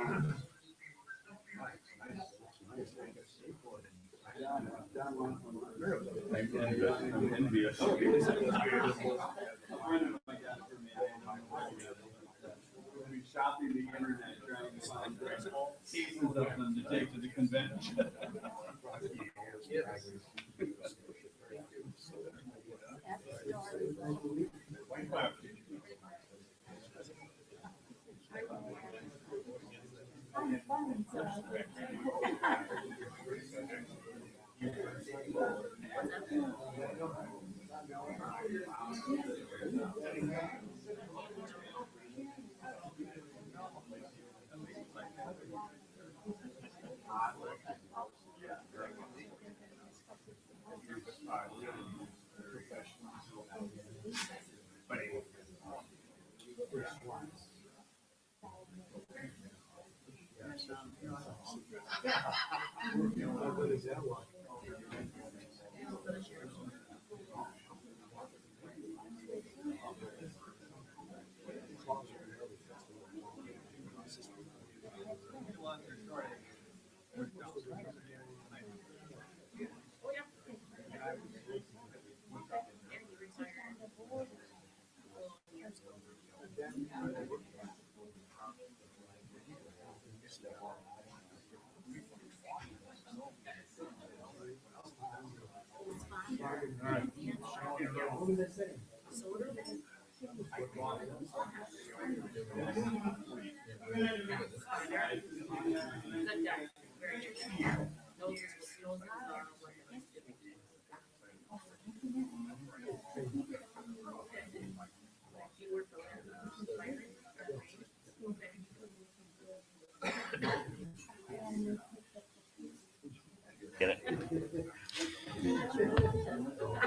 Shopping the internet trying to find pieces of them to take to the convention.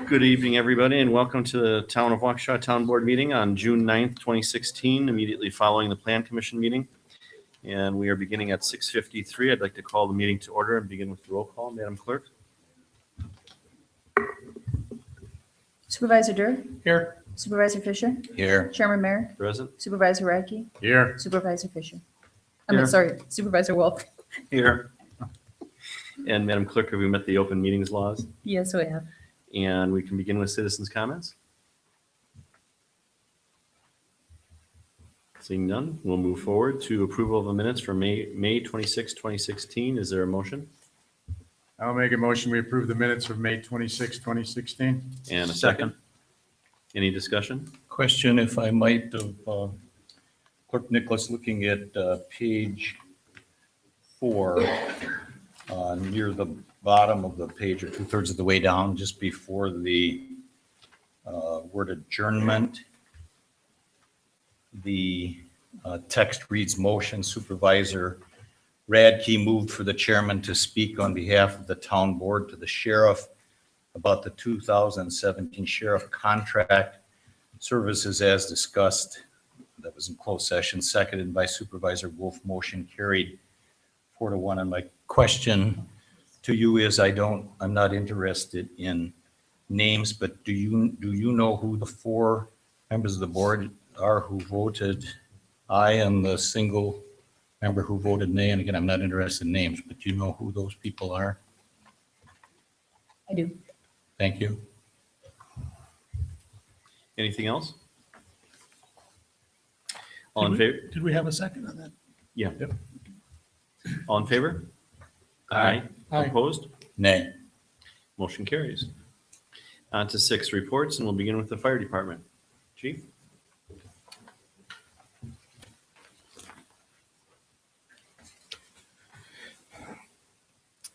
Good evening, everybody, and welcome to the Town of Waukesha Town Board meeting on June 9th, 2016, immediately following the Plan Commission meeting. And we are beginning at 6:53. I'd like to call the meeting to order and begin with the roll call. Madam Clerk? Supervisor Durr? Here. Supervisor Fisher? Here. Chairman Merrick? Present? Supervisor Radke? Here. Supervisor Fisher? Here. Sorry, Supervisor Wolf? Here. And Madam Clerk, have we met the open meetings laws? Yes, we have. And we can begin with citizens' comments. Seeing none, we'll move forward to approval of the minutes for May 26, 2016. Is there a motion? I'll make a motion. We approve the minutes of May 26, 2016. And a second? Any discussion? Question, if I might, of Clerk Nicholas, looking at page 4, near the bottom of the page or 2/3 of the way down, just before the word adjournment, the text reads motion Supervisor Radke moved for the chairman to speak on behalf of the town board to the sheriff about the 2017 sheriff contract services as discussed. That was in closed session, seconded by Supervisor Wolf. Motion carried 4-1. And my question to you is, I'm not interested in names, but do you know who the 4 members of the board are who voted aye and the single member who voted nay? And again, I'm not interested in names, but do you know who those people are? I do. Thank you. Anything else? All in favor? Did we have a second on that? Yeah. Yep. All in favor? Aye. Aye. Opposed? Nay. Motion carries. On to 6 reports, and we'll begin with the fire department. Chief?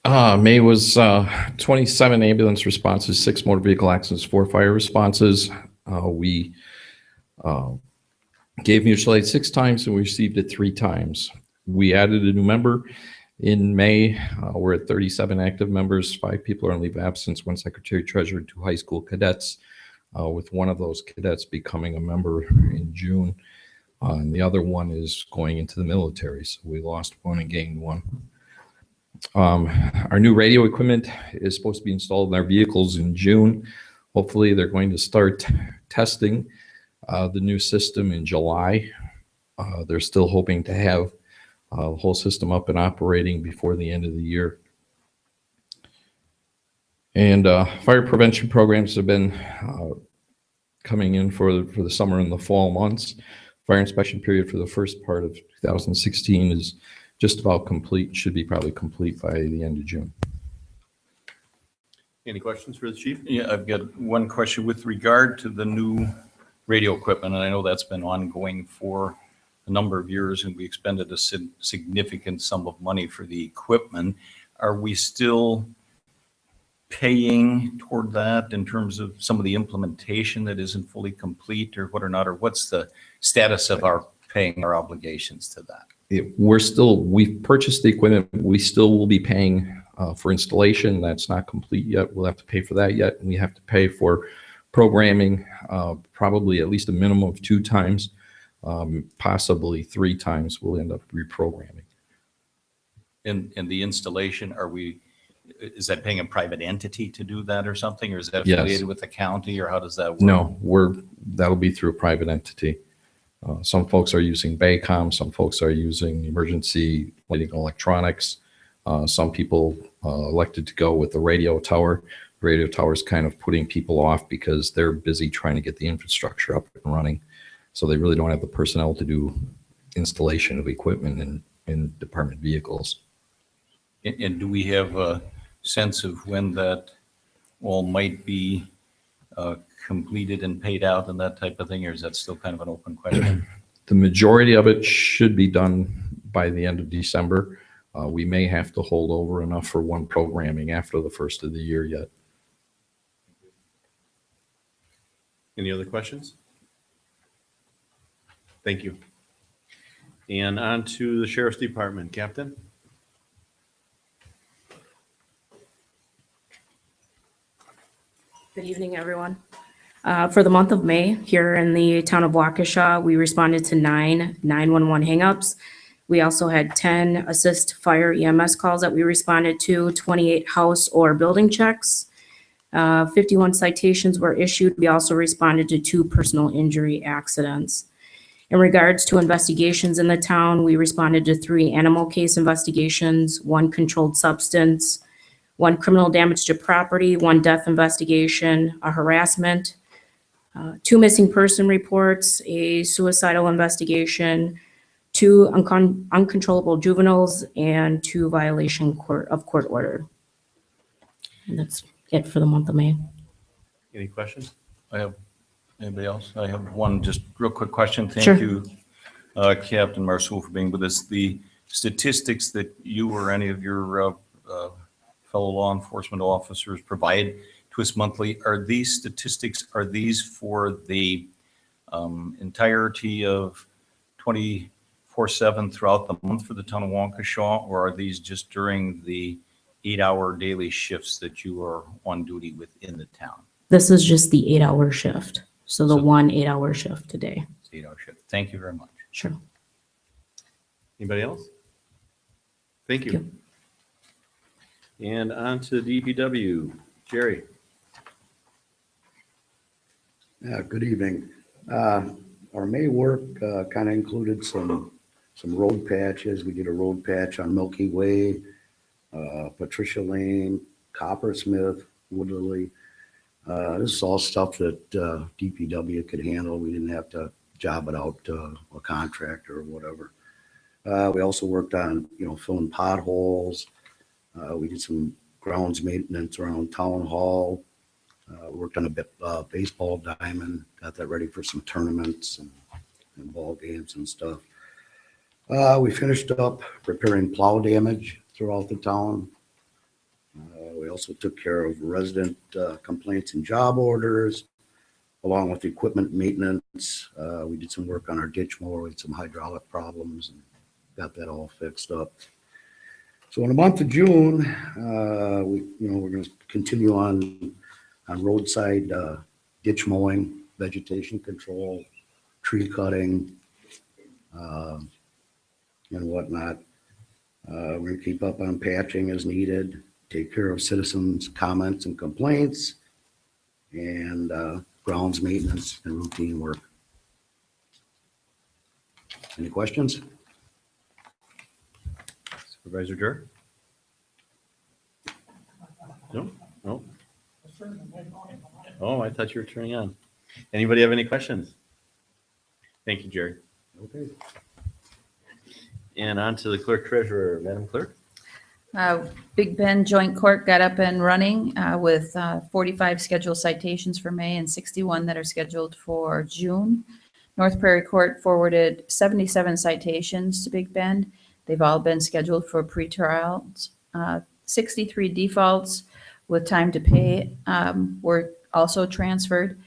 May was 27 ambulance responses, 6 motor vehicle accidents, 4 fire responses. We gave mutual aid 6 times and we received it 3 times. We added a new member in May. We're at 37 active members. 5 people are on leave of absence, 1 secretary treasurer, 2 high school cadets, with one of those cadets becoming a member in June. And the other one is going into the military. So we lost 1 and gained 1. Our new radio equipment is supposed to be installed in our vehicles in June. Hopefully they're going to start testing the new system in July. They're still hoping to have the whole system up and operating before the end of the year. And fire prevention programs have been coming in for the summer and the fall months. Fire inspection period for the first part of 2016 is just about complete, should be probably complete by the end of June. Any questions for the chief? Yeah, I've got one question with regard to the new radio equipment, and I know that's been ongoing for a number of years, and we expended a significant sum of money for the equipment. Are we still paying toward that in terms of some of the implementation that isn't fully complete, or what or not, or what's the status of our paying our obligations to that? We've purchased the equipment. We still will be paying for installation. That's not complete yet. We'll have to pay for that yet. And we have to pay for programming, probably at least a minimum of 2 times, possibly 3 times we'll end up reprogramming. And the installation, is that paying a private entity to do that or something, or is that Yes. affiliated with the county, or how does that work? No, that'll be through a private entity. Some folks are using Baycom, some folks are using emergency lighting electronics. Some people elected to go with the radio tower. Radio tower is kind of putting people off because they're busy trying to get the infrastructure up and running. So they really don't have the personnel to do installation of equipment in department vehicles. And do we have a sense of when that all might be completed and paid out and that type of thing, or is that still kind of an open question? The majority of it should be done by the end of December. We may have to hold over enough for one programming after the first of the year yet. Any other questions? Thank you. And on to the Sheriff's Department. Captain? Good evening, everyone. For the month of May, here in the town of Waukesha, we responded to 9 911 hangups. We also had 10 assist fire EMS calls that we responded to, 28 house or building checks. 51 citations were issued. We also responded to 2 personal injury accidents. In regards to investigations in the town, we responded to 3 animal case investigations, 1 controlled substance, 1 criminal damage to property, 1 death investigation, a harassment, 2 missing person reports, a suicidal investigation, 2 uncontrollable juveniles, and 2 violation of court order. And that's it for the month of May. Any questions? Anybody else? I have one just real quick question. Sure. Thank you, Captain Marceau, for being with us. The statistics that you or any of your fellow law enforcement officers provide to us monthly, are these statistics, are these for the entirety of 24/7 throughout the month for the town of Waukesha, or are these just during the 8-hour daily shifts that you are on duty within the town? This is just the 8-hour shift. So the So- 1 8-hour shift today. It's 8-hour shift. Thank you very much. Sure. Anybody else? Thank Thank you. And on to DPW. Jerry? Good evening. Our May work kind of included some road patches. We did a road patch on Milky Way, Patricia Lane, Coppersmith, Woodley. This is all stuff that DPW could handle. We didn't have to job it out to a contractor or whatever. We also worked on, filling potholes. We did some grounds maintenance around Town Hall. Worked on a bit baseball diamond, got that ready for some tournaments and ball games and stuff. We finished up repairing plow damage throughout the town. We also took care of resident complaints and job orders, along with equipment maintenance. We did some work on our ditch mower with some hydraulic problems and got that all fixed up. So in the month of June, we're going to continue on roadside ditch mowing, vegetation control, tree cutting, and whatnot. We're going to keep up on patching as needed, take care of citizens' comments and complaints, and grounds maintenance and routine work. Any questions? Supervisor Dur? No, no. Oh, I thought you were turning on. Anybody have any questions? Thank you, Jerry. Okay. And on to the clerk treasurer, Madam Clerk. Big Bend Joint Court got up and running with 45 scheduled citations for May and 61 that are scheduled for June. North Prairie Court forwarded 77 citations to Big Bend. They've all been scheduled for pretrials. 63 defaults with time to pay were also transferred.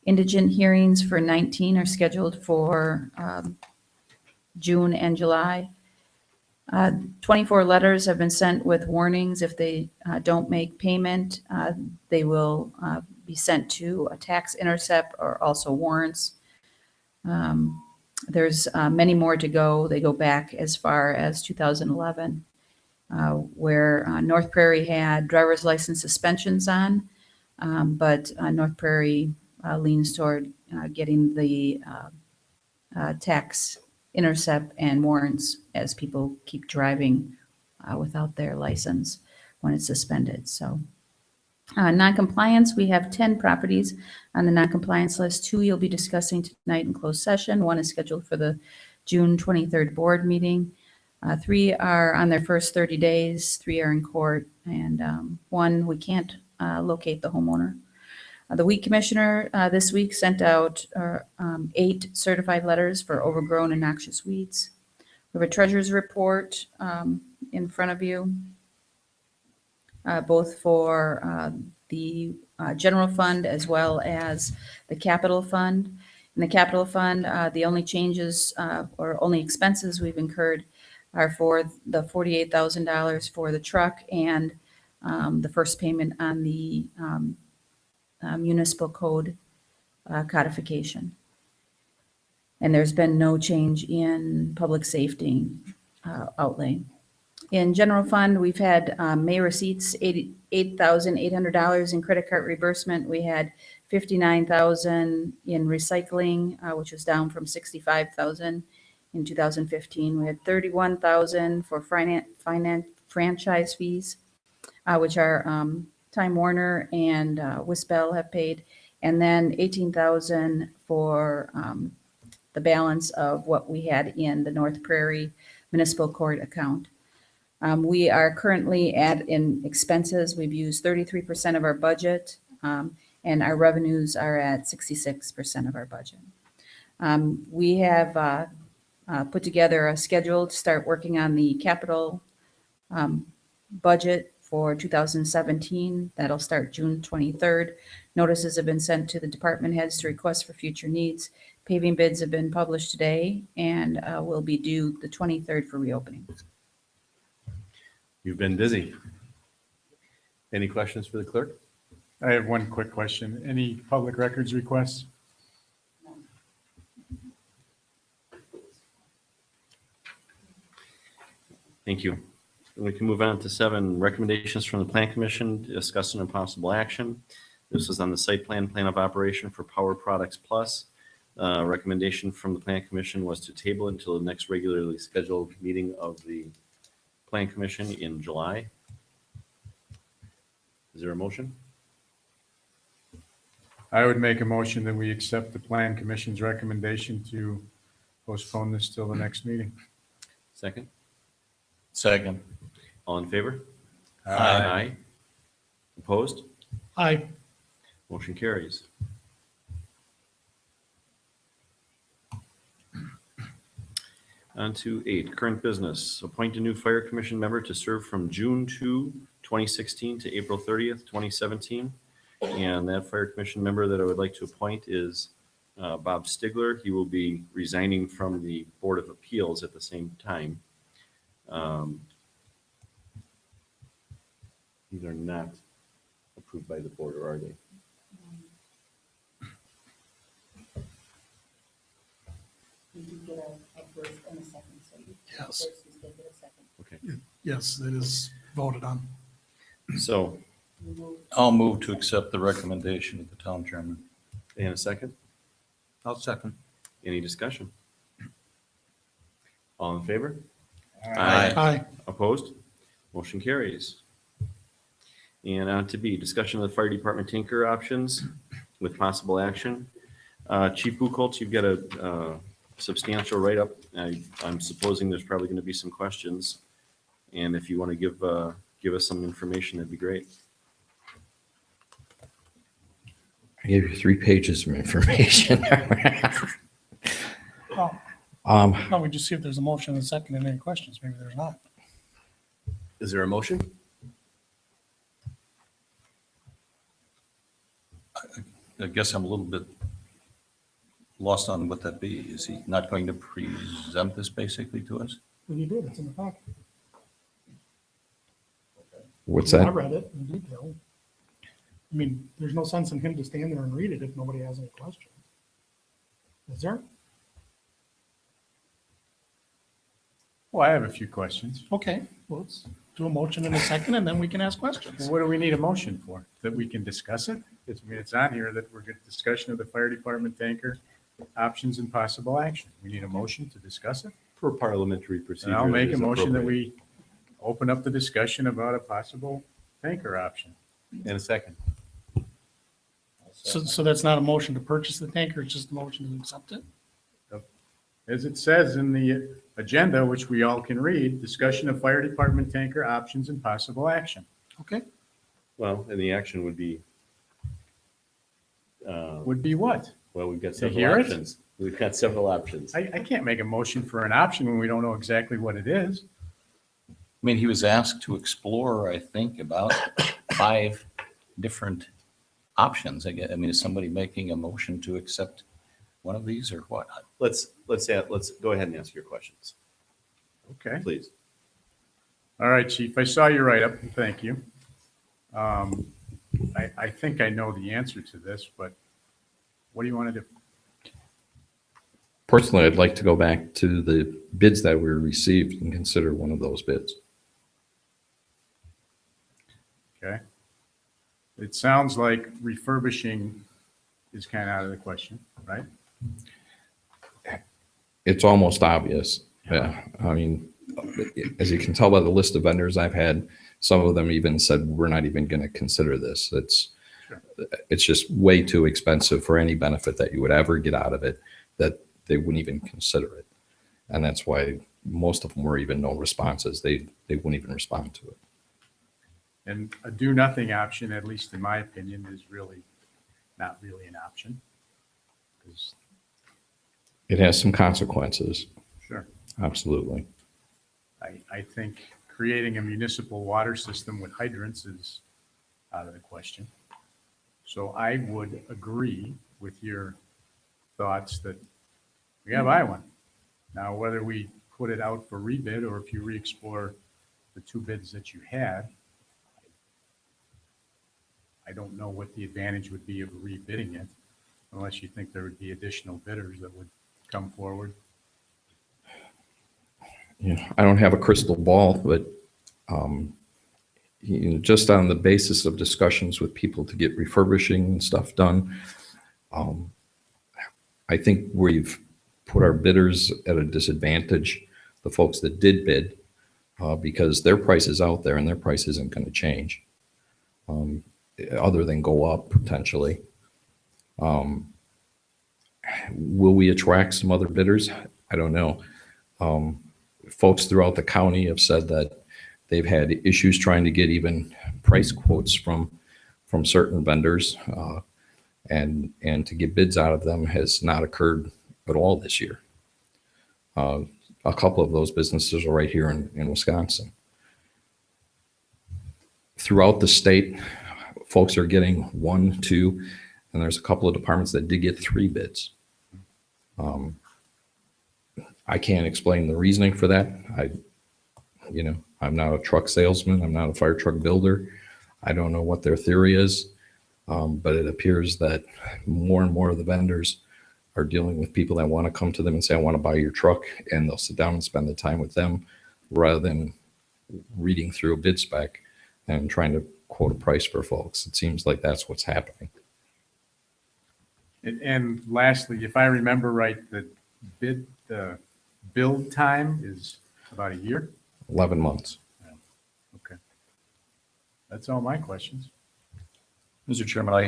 Indigent hearings for 19 are scheduled for June and July. 24 letters have been sent with warnings. If they don't make payment, they will be sent to a tax intercept or also warrants. There's many more to go. They go back as far as 2011, where North Prairie had driver's license suspensions on, but North Prairie leans toward getting the tax intercept and warrants as people keep driving without their license when it's suspended. So noncompliance, we have 10 properties on the noncompliance list. 2 you'll be discussing tonight in closed session. 1 is scheduled for the June 23rd board meeting. 3 are on their first 30 days, 3 are in court, and 1 we can't locate the homeowner. The weed commissioner this week sent out 8 certified letters for overgrown and noxious weeds. We have a treasurer's report in front of you, both for the general fund as well as the capital fund. In the capital fund, the only changes or only expenses we've incurred are for the $48,000 for the truck and the first payment on the municipal code codification. And there's been no change in public safety outlay. In general fund, we've had May receipts, $88,800 in credit card reimbursement. We had $59,000 in recycling, which was down from $65,000 in 2015. We had $31,000 for franchise fees, which are Time Warner and Wispel have paid, and then $18,000 for the balance of what we had in the North Prairie Municipal Court account. We are currently in expenses, we've used 33% of our budget, and our revenues are at 66% of our budget. We have put together a schedule to start working on the capital budget for 2017. That'll start June 23rd. Notices have been sent to the department heads to request for future needs. Paving bids have been published today and will be due the 23rd for reopening. You've been busy. Any questions for the clerk? I have one quick question. Any public records requests? Thank you. We can move on to 7 recommendations from the Plan Commission discussing impossible action. This is on the site plan of operation for Power Products Plus. Recommendation from the Plan Commission was to table it until the next regularly scheduled meeting of the Plan Commission in July. Is there a motion? I would make a motion that we accept the Plan Commission's recommendation to postpone this till the next meeting. Second? Second. All in favor? Aye. Opposed? Aye. Motion carries. On to 8, current business. Appoint a new fire commission member to serve from June 2, 2016 to April 30th, 2017. And that fire commission member that I would like to appoint is Bob Stigler. He will be resigning from the Board of Appeals at the same time. These are not approved by the board, or are they? Yes. Okay. Yes, it is voted on. So, I'll move to accept the recommendation of the town chairman. and a second? I'll second. Any discussion? All in favor? Aye. Aye. Opposed? Motion carries. And on to B, discussion of the fire department tanker options with possible action. Chief Buchholz, you've got a substantial write-up. I'm supposing there's probably going to be some questions. And if you want to give us some information, that'd be great. I gave you 3 pages of information. Oh, no, we just see if there's a motion and a second and any questions. Maybe there's not. Is there a motion? I guess I'm a little bit lost on what that be. Is he not going to present this basically to us? Well, you did. It's in the packet. What's I that? read it in detail. I mean, there's no sense in him to stand there and read it if nobody has any questions. Is there? Well, I have a few questions. Okay, well, let's do a motion in a second and then we can ask questions. What do we need a motion for? That we can discuss it? It's on here that we're good discussion of the fire department tanker options and possible action. We need a motion to discuss it? For parliamentary procedure. And I'll make it a is motion that appropriate. we open up the discussion about a possible tanker option. In a second. So that's not a motion to purchase the tanker, it's just a motion to accept it? As it says in the agenda, which we all can read, discussion of fire department tanker options and possible action. Okay, Well, and the action would be, Would be what? well, we've got To several hear it? options. We've got several options. I can't make a motion for an option when we don't know exactly what it is. I mean, he was asked to explore, I think, about 5 different options. I mean, is somebody making a motion to accept one of these or what? Let's go ahead and ask your questions, Okay. please. All right, Chief, I saw your write-up. Thank you. I think I know the answer to this, but what do you want to do? Personally, I'd like to go back to the bids that we received and consider one of those bids. Okay. It sounds like refurbishing is kind of out of the question, right? It's almost obvious. Yeah. I mean, as you can tell by the list of vendors I've had, some of them even said, we're not even going to consider this. Sure. It's just way too expensive for any benefit that you would ever get out of it, that they wouldn't even consider it. And that's why most of them were even no responses. They wouldn't even respond to it. And a do-nothing option, at least in my opinion, is really not really an option. 'Cause- It has some consequences, Sure. absolutely. I think creating a municipal water system with hydrants is out of the question. So I would agree with your thoughts that we gotta buy one. Now, whether we put it out for rebid or if you re-explore the 2 bids that you had, I don't know what the advantage would be of rebidding it unless you think there would be additional bidders that would come forward. You know, I don't have a crystal ball, but just on the basis of discussions with people to get refurbishing and stuff done, I think we've put our bidders at a disadvantage, the folks that did bid, because their price is out there and their price isn't going to change, other than go up potentially. Will we attract some other bidders? I don't know. Folks throughout the county have said that they've had issues trying to get even price quotes from certain vendors, and to get bids out of them has not occurred at all this year. A couple of those businesses are right here in Wisconsin. Throughout the state, folks are getting 1, 2, and there's a couple of departments that did get 3 bids. I can't explain the reasoning for that. I'm not a truck salesman. I'm not a fire truck builder. I don't know what their theory is, but it appears that more and more of the vendors are dealing with people that want to come to them and say, I want to buy your truck, and they'll sit down and spend the time with them rather than reading through a bid spec and trying to quote a price for folks. It seems like that's what's happening. And lastly, if I remember right, the build time is about a year. 11 months. Okay. That's all my questions. Mr. Chairman, I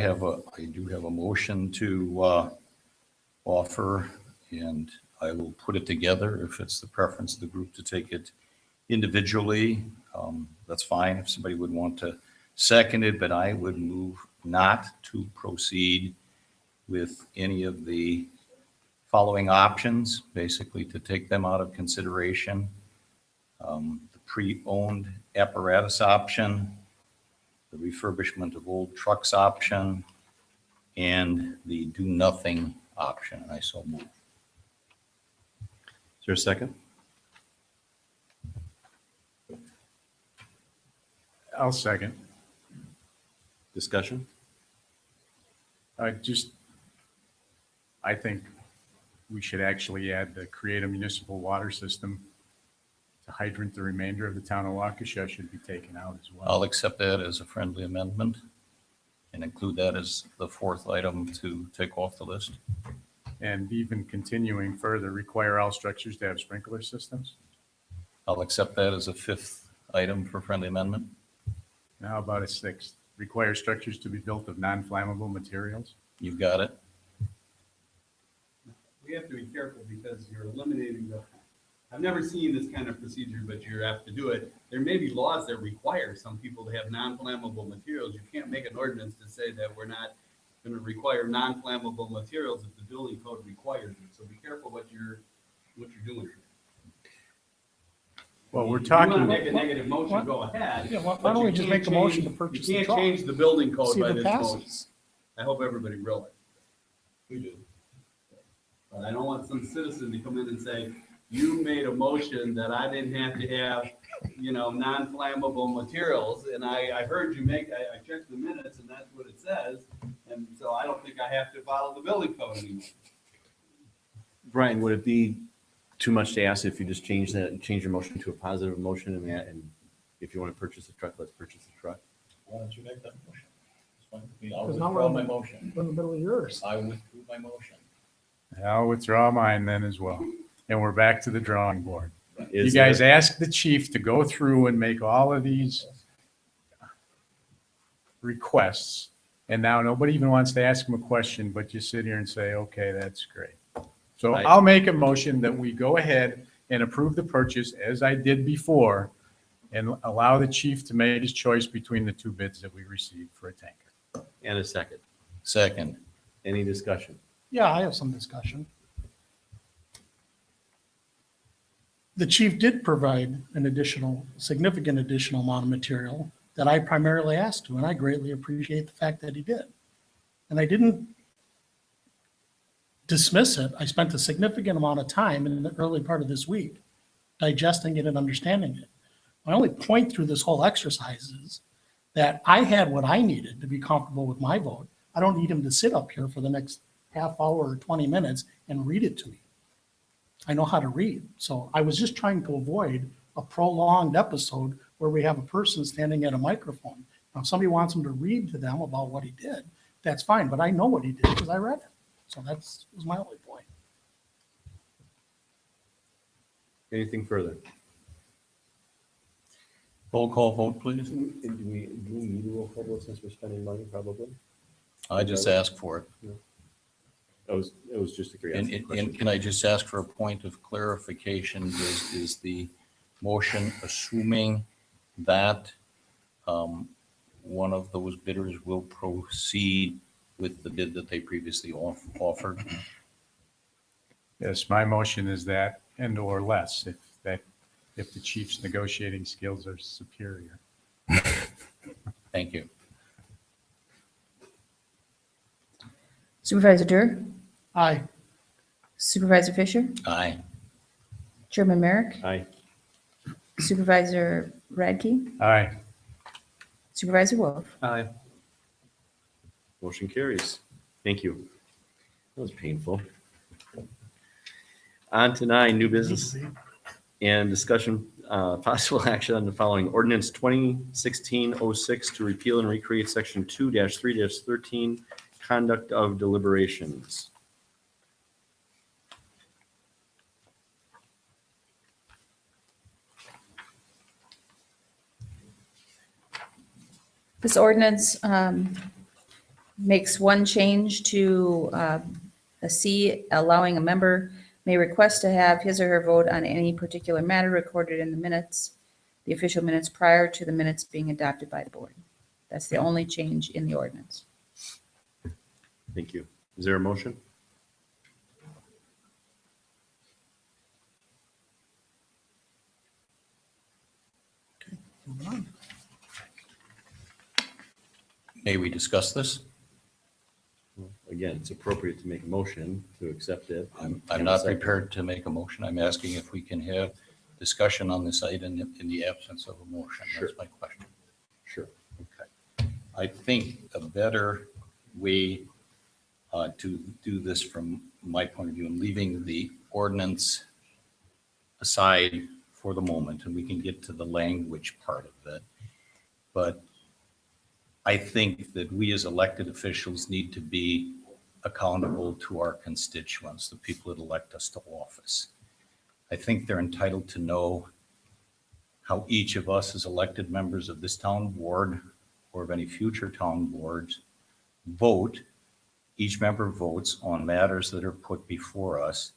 do have a motion to offer, and I will put it together if it's the preference of the group to take it individually. That's fine if somebody would want to second it, but I would move not to proceed with any of the following options, basically to take them out of consideration. The pre-owned apparatus option, the refurbishment of old trucks option, and the do nothing option. I so move. Is there a second? I'll second. Discussion? I think we should actually add the create a municipal water system to hydrant. The remainder of the town of Waukesha should be taken out as well. I'll accept that as a friendly amendment and include that as the fourth item to take off the list. And even continuing further, require all structures to have sprinkler systems. I'll accept that as a fifth item for friendly amendment. Now how about a sixth? Require structures to be built of non-flammable materials. You've got it. We have to be careful because you're eliminating I've never seen this kind of procedure, but you have to do it. There may be laws that require some people to have non-flammable materials. You can't make an ordinance to say that we're not going to require non-flammable materials if the building code requires it. So be careful what you're doing. Well, we're If you want to talking, make a negative motion, go ahead. Yeah, why but don't you we just can't make a motion to change- purchase You the can't truck? change the building code See by if it this passes. motion. I hope everybody realizes. We do. But I don't want some citizen to come in and say, you made a motion that I didn't have to have, non-flammable materials. And I heard you I checked the minutes and that's what it says. And so I don't think I have to follow the building code anymore. Brian, would it be too much to ask if you just change your motion to a positive motion and if you want to purchase a truck, let's purchase a truck? Why don't you make that motion? It's fine with me. I'll Because now withdraw we're- my motion. We're in the middle of yours. I withdrew my motion. I'll withdraw mine then as well. And we're back to the drawing board. You Is guys there- asked the chief to go through and make all of these requests. And now nobody even wants to ask him a question, but just sit here and say, okay, that's great. So I- I'll make a motion that we go ahead and approve the purchase as I did before and allow the chief to make his choice between the two bids that we received for a tanker. And a second. Second. Any discussion? Yeah, I have some discussion. The chief did provide significant additional amount of material that I primarily asked to, and I greatly appreciate the fact that he did. And I didn't dismiss it. I spent a significant amount of time in the early part of this week digesting it and understanding it. My only point through this whole exercise is that I had what I needed to be comfortable with my vote. I don't need him to sit up here for the next half hour or 20 minutes and read it to me. I know how to read. So I was just trying to avoid a prolonged episode where we have a person standing at a microphone. Now, if somebody wants him to read to them about what he did, that's fine, but I know what he did because I read it. So that was my only point. Anything further? Roll call vote, please. Do we need a roll call vote since we're spending money, probably? I just asked for it. It was just a curiosity And question. can I just ask for a point of clarification? Is the motion assuming that one of those bidders will proceed with the bid that they previously offered? Yes, my motion is that and or less if the chief's negotiating skills are superior. Thank you. Supervisor Durr, Aye. Supervisor Fisher, Aye. Chairman Merrick, Aye. Supervisor Radke, Aye. Supervisor Wolf. Aye. Motion carries. Thank you. That was painful. On to 9, new business and discussion, possible action on the following: ordinance 2016-06 to repeal and recreate section 2-3-13, conduct of deliberations. This ordinance makes one change to a C, allowing a member may request to have his or her vote on any particular matter recorded in the minutes, the official minutes prior to the minutes being adopted by the board. That's the only change in the ordinance. Thank you. Is there a motion? Moving on. May we discuss this? Again, it's appropriate to make a motion to accept it. I'm not prepared to make a motion. I'm asking if we can have discussion on this item in the absence of a motion. That's my question. Sure. Okay. I think a better way to do this from my point of view, and leaving the ordinance aside for the moment, and we can get to the language part of it. But I think that we as elected officials need to be accountable to our constituents, the people that elect us to office. I think they're entitled to know how each of us as elected members of this town board or of any future town boards vote. Each member votes on matters that are put before us.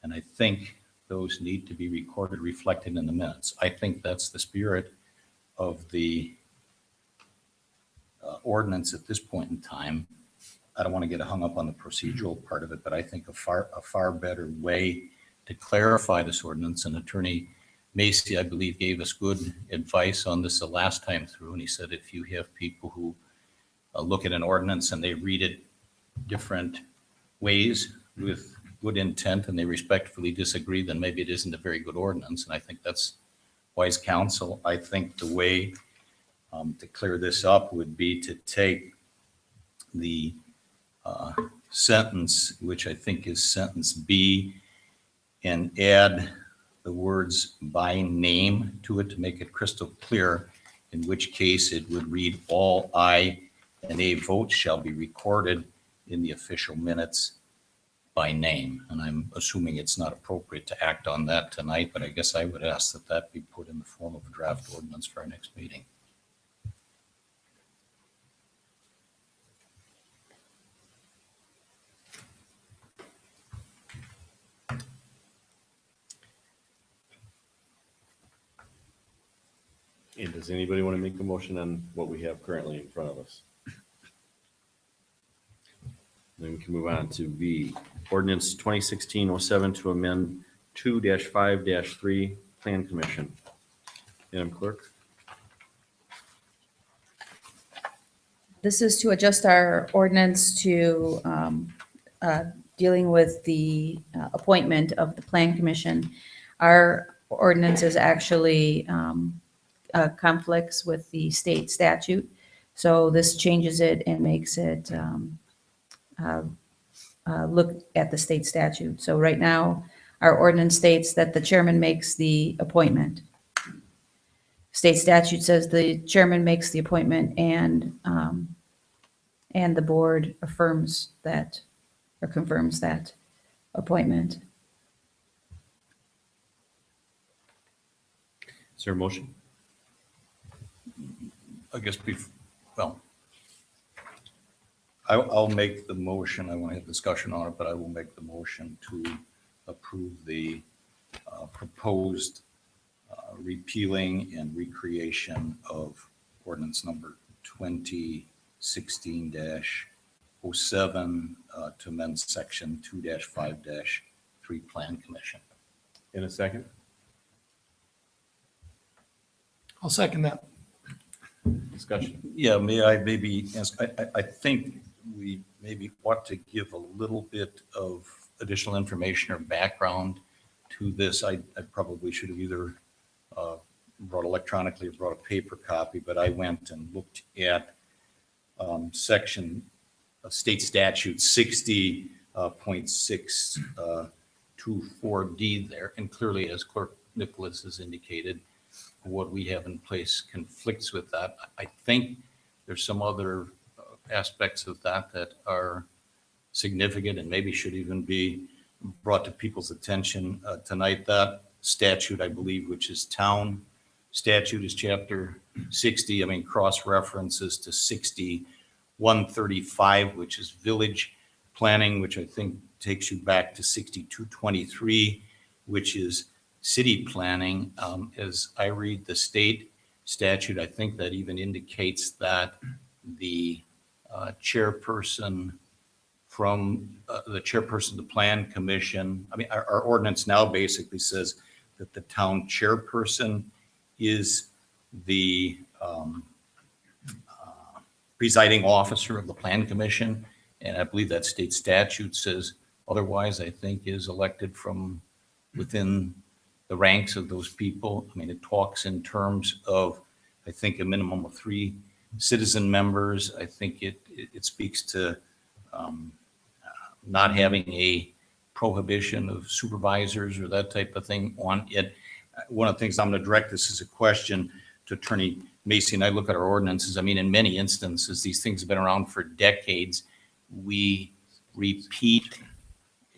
And I think those need to be recorded, reflected in the minutes. I think that's the spirit of the ordinance at this point in time. I don't want to get hung up on the procedural part of it, but I think a far better way to clarify this ordinance, and Attorney Macy, I believe, gave us good advice on this the last time through. And he said, if you have people who look at an ordinance and they read it different ways with good intent and they respectfully disagree, then maybe it isn't a very good ordinance. And I think that's wise counsel. I think the way to clear this up would be to take the sentence, which I think is sentence B, and add the words by name to it to make it crystal clear, in which case it would read, all aye and nay votes shall be recorded in the official minutes by name. And I'm assuming it's not appropriate to act on that tonight, but I guess I would ask that that be put in the form of a draft ordinance for our next meeting. And does anybody want to make a motion on what we have currently in front of us? Then we can move on to V, ordinance 2016-07 to amend 2-5-3 Plan Commission. Madam Clerk? This is to adjust our ordinance to dealing with the appointment of the Plan Commission. Our ordinance is actually conflicts with the state statute. So this changes it and makes it look at the state statute. So right now, our ordinance states that the chairman makes the appointment. State statute says the chairman makes the appointment and the board affirms that or confirms that appointment. Is there a motion? I guess, well, I'll make the motion. I want to have discussion on it, but I will make the motion to approve the proposed repealing and recreation of ordinance number 2016-07 to amend section 2-5-3 Plan Commission. In a second? I'll second that. Discussion. Yeah, may I maybe ask, I think we maybe ought to give a little bit of additional information or background to this. I probably should have either brought electronically or brought a paper copy, but I went and looked at section of state statute 60.624D there. And clearly, as Clerk Nicholas has indicated, what we have in place conflicts with that. I think there's some other aspects of that are significant and maybe should even be brought to people's attention tonight. That statute, I believe, which is town statute is chapter 60. I mean, cross references to 6135, which is village planning, which I think takes you back to 6223, which is city planning. As I read the state statute, I think that even indicates that the chairperson the chairperson of the plan commission, I mean, our ordinance now basically says that the town chairperson is the presiding officer of the plan commission. And I believe that state statute says otherwise, I think is elected from within the ranks of those people. I mean, it talks in terms of, I think, a minimum of 3 citizen members. I think it speaks to not having a prohibition of supervisors or that type of thing on it. One of the things I'm going to direct this as a question to Attorney Macy, and I look at our ordinances. I mean, in many instances, these things have been around for decades. We repeat,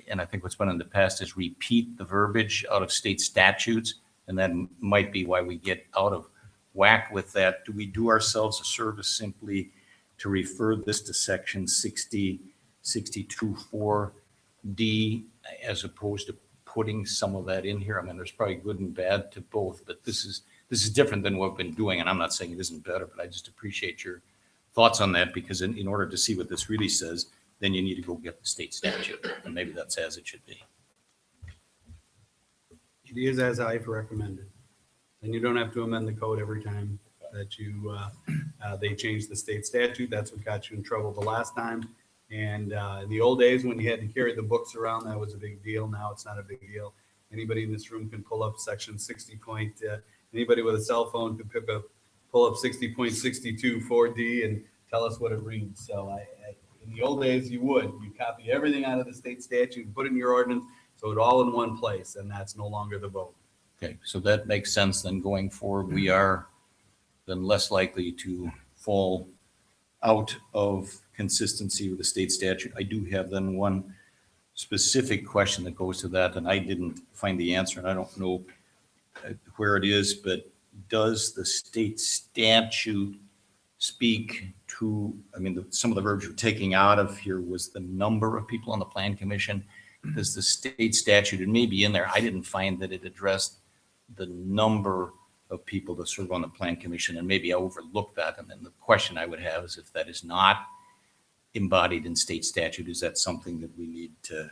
and I think what's been in the past is repeat the verbiage out of state statutes, and that might be why we get out of whack with that. Do we do ourselves a service simply to refer this to section 62.4D as opposed to putting some of that in here? I mean, there's probably good and bad to both, but this is different than what we've been doing, and I'm not saying it isn't better, but I just appreciate your thoughts on that, because in order to see what this really says, then you need to go get the state statute, and maybe that's as it should be. It is as I've recommended. And you don't have to amend the code every time that they change the state statute. That's what got you in trouble the last time. And in the old days, when you had to carry the books around, that was a big deal. Now it's not a big deal. Anybody in this room can pull up section 60. Anybody with a cell phone could pull up 60.62.4D and tell us what it reads. So in the old days, you copy everything out of the state statute, put it in your ordinance, so it's all in one place, and that's no longer the vote. Okay, so that makes sense. Then going forward, we are then less likely to fall out of consistency with the state statute. I do have then one specific question that goes to that, and I didn't find the answer, and I don't know where it is, but does the state statute speak to, I mean, some of the verbs you're taking out of here was the number of people on the plan commission. Does the state statute, and maybe in there, I didn't find that it addressed the number of people to serve on the plan commission, and maybe I overlooked that. And then the question I would have is, if that is not embodied in state statute, is that something that we need to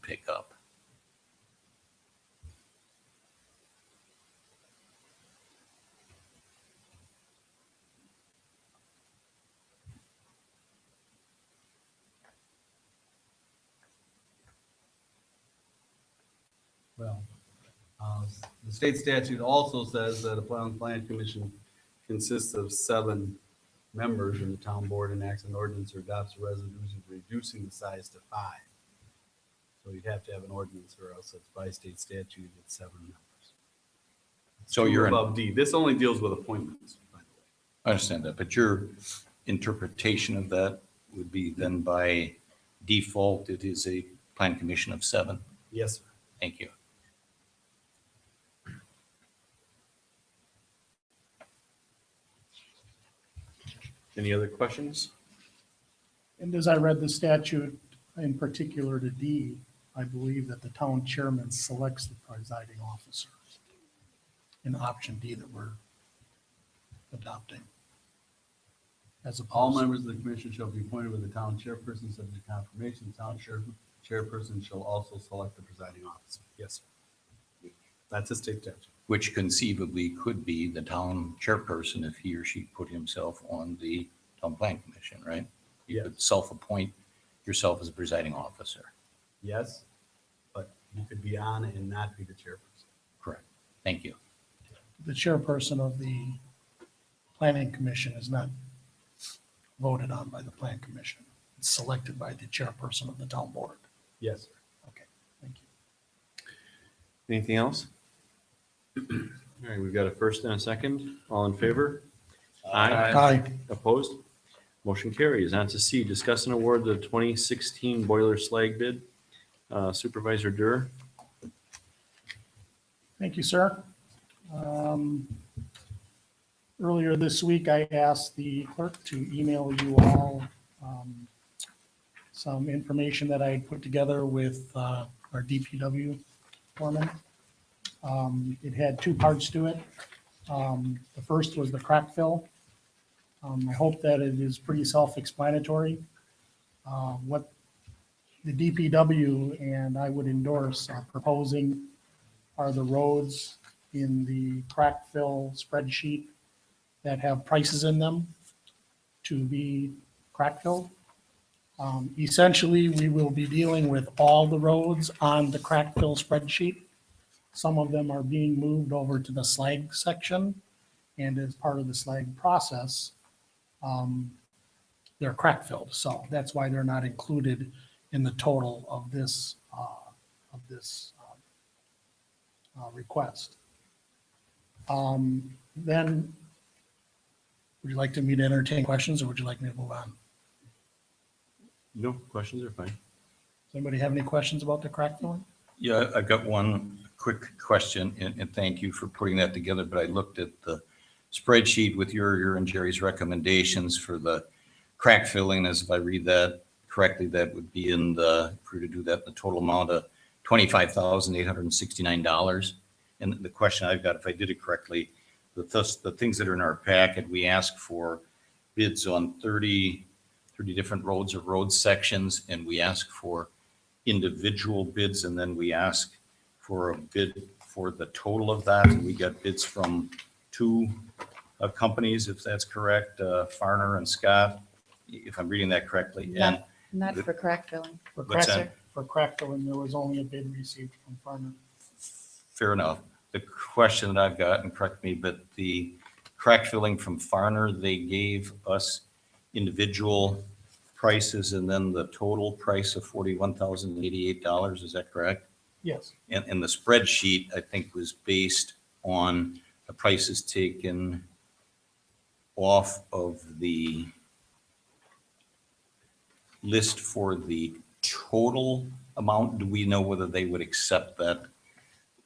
pick up? Well, the state statute also says that a plan commission consists of 7 members, and the town board enacts an ordinance or adopts a resolution reducing the size to 5. So you'd have to have an ordinance, or else it's by state statute, it's 7 members. So you're above D. This only deals with appointments, by the way. I understand that, but your interpretation of that would be then by default, it is a plan commission of 7. Yes, sir. Thank you. Any other questions? And as I read the statute, in particular to D, I believe that the town chairman selects the presiding officer in option D that we're adopting. As All opposed, members of the commission shall be appointed with the town chairperson subject to confirmation. The town chairperson shall also select the presiding officer. Yes, sir. That's a state statute. Which conceivably could be the town chairperson if he or she put himself on the town plan commission, right? You Yes. could self-appoint yourself as a presiding officer. Yes, but you could be on and not be the chairperson. Correct. Thank you. the chairperson of the planning commission is not voted on by the plan commission. It's selected by the chairperson of the town board. Yes, sir. Okay, thank you. Anything else? All right, we've got a first and a second. All in favor? Aye. Opposed? Motion carries. On to C, discuss and award the 2016 boiler slag bid. Supervisor Durr. Thank you, sir. Earlier this week, I asked the clerk to email you all some information that I had put together with our DPW foreman. It had two parts to it. The first was the crack fill. I hope that it is pretty self-explanatory. What the DPW and I would endorse proposing are the roads in the crack fill spreadsheet that have prices in them to be crack filled. Essentially, we will be dealing with all the roads on the crack fill spreadsheet. Some of them are being moved over to the slag section, and as part of the slag process, they're crack filled. So that's why they're not included in the total of this request. Then, would you like me to entertain questions, or would you like me to move on? No, questions are fine. Does anybody have any questions about the crack filling? Yeah, I've got one quick question, and thank you for putting that together, but I looked at the spreadsheet with your and Jerry's recommendations for the crack filling, as if I read that correctly, that would be in the, if we were to do that, the total amount of $25,869. And the question I've got, if I did it correctly, the things that are in our packet, we ask for bids on 30 different roads or road sections, and we ask for individual bids, and then we ask for a bid for the total of that. And we got bids from two companies, if that's correct, Farner and Scott, if I'm reading that correctly. And Not for crack filling. For What's crack, that? for crack filling, there was only a bid received from Farmer. fair enough. The question that I've got, and correct me, but the crack filling from Farner, they gave us individual prices and then the total price of $41,088. Is that correct? Yes, And the spreadsheet, I think, was based on the prices taken off of the list for the total amount. Do we know whether they would accept that